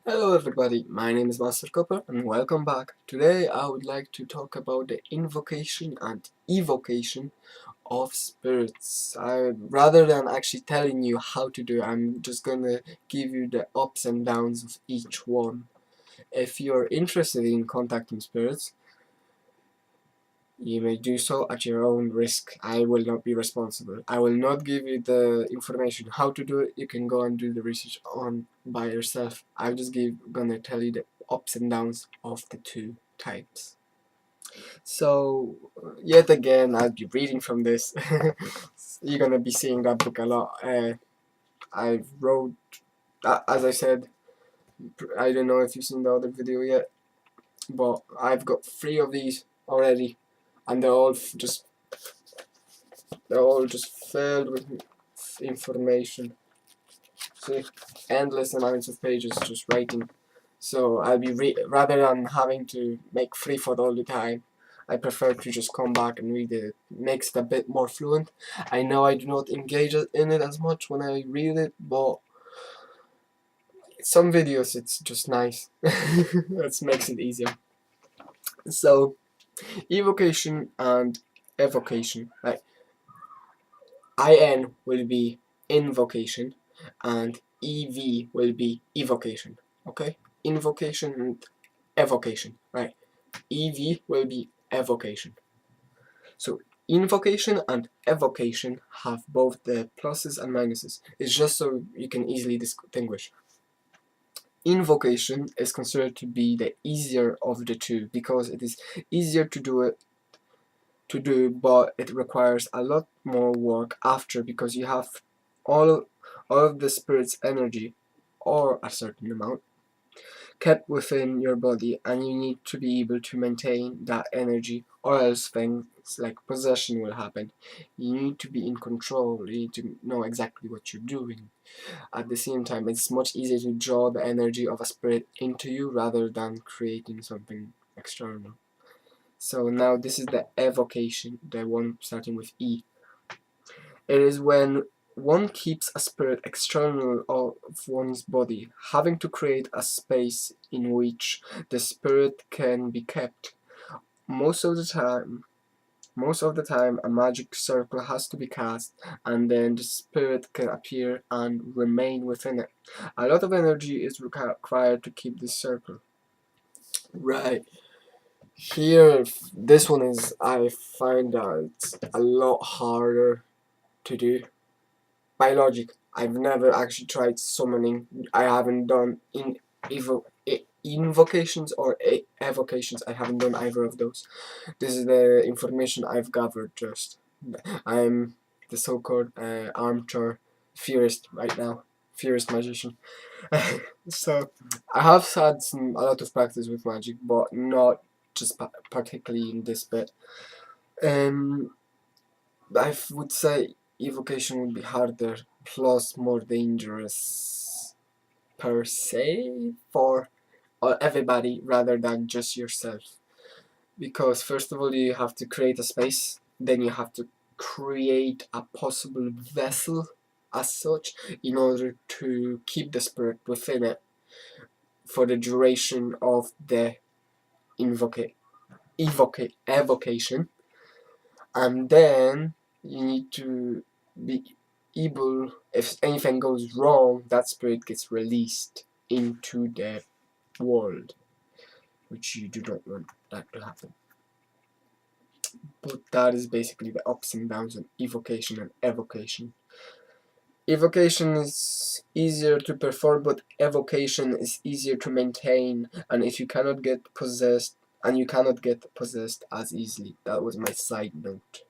Hello everybody, my name is Master Koper and welcome back. Today I would like to talk about the invocation and evocation of spirits. Rather than actually telling you how to do it, I'm just gonna give you the ups and downs of each one. If you're interested in contacting spirits, you may do so at your own risk. I will not be responsible. I will not give you the information how to do it. You can go and do the research on by yourself. I'm just gonna tell you the ups and downs of the two types. So, yet again, I'll be reading from this. You're gonna be seeing that book a lot. I wrote, as I said, I don't know if you've seen the other video yet, but I've got 3 of these already, and they're all just filled with information. See, endless amounts of pages just writing. So I'll be rather than having to make free for it all the time, I prefer to just come back and read it. It makes it a bit more fluent. I know I do not engage in it as much when I read it, but some videos it's just nice. It makes it easier. So evocation and evocation, right? IN will be invocation and EV will be evocation. Okay? Invocation and evocation, right? EV will be evocation. So invocation and evocation have both the pluses and minuses. It's just so you can easily distinguish. Invocation is considered to be the easier of the two because it is easier to do, but it requires a lot more work after because you have all of the spirit's energy, or a certain amount, kept within your body, and you need to be able to maintain that energy, or else things like possession will happen. You need to be in control, you need to know exactly what you're doing. At the same time, it's much easier to draw the energy of a spirit into you rather than creating something external. So now this is the evocation, the one starting with E. It is when one keeps a spirit external of one's body, having to create a space in which the spirit can be kept. Most of the time a magic circle has to be cast, and then the spirit can appear and remain within it. A lot of energy is required to keep this circle. Right. Here, this one is, I find that it's a lot harder to do. By logic, I've never actually tried summoning. I haven't done invocations or evocations. I haven't done either of those. This is the information I've gathered just. I'm the so-called armchair theorist right now. Theorist magician. So, I have had a lot of practice with magic, but not just particularly in this bit. Um, I would say evocation would be harder, plus more dangerous per se for everybody rather than just yourself. Because first of all, you have to create a space, then you have to create a possible vessel as such in order to keep the spirit within it for the duration of the evocation, and then you need to be able, if anything goes wrong, that spirit gets released into the world, which you do not want that to happen. But that is basically the ups and downs of evocation and evocation. Evocation is easier to perform, but evocation is easier to maintain, and if you cannot get possessed, and you cannot get possessed as easily. That was my side note.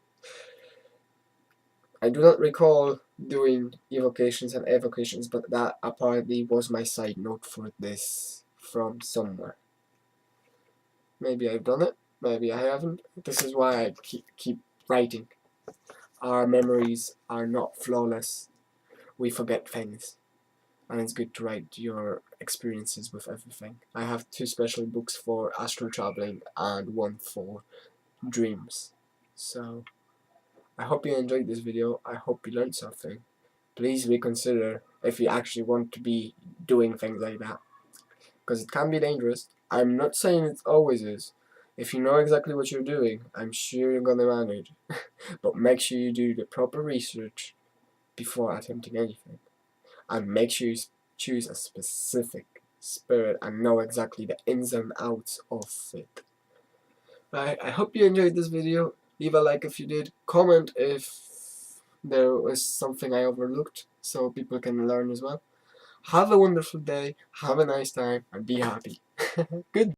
I do not recall doing evocations and evocations, but that apparently was my side note for this from somewhere. Maybe I've done it, maybe I haven't. This is why I keep writing. Our memories are not flawless. We forget things. And it's good to write your experiences with everything. I have 2 special books for astral traveling and 1 for dreams. So I hope you enjoyed this video. I hope you learned something. Please reconsider if you actually want to be doing things like that. because it can be dangerous. I'm not saying it always is. If you know exactly what you're doing, I'm sure you're gonna manage. But make sure you do the proper research before attempting anything. And make sure you choose a specific spirit and know exactly the ins and outs of it. Right, I hope you enjoyed this video. Leave a like if you did. Comment if there was something I overlooked so people can learn as well. Have a wonderful day, have a nice time, and be happy. Good.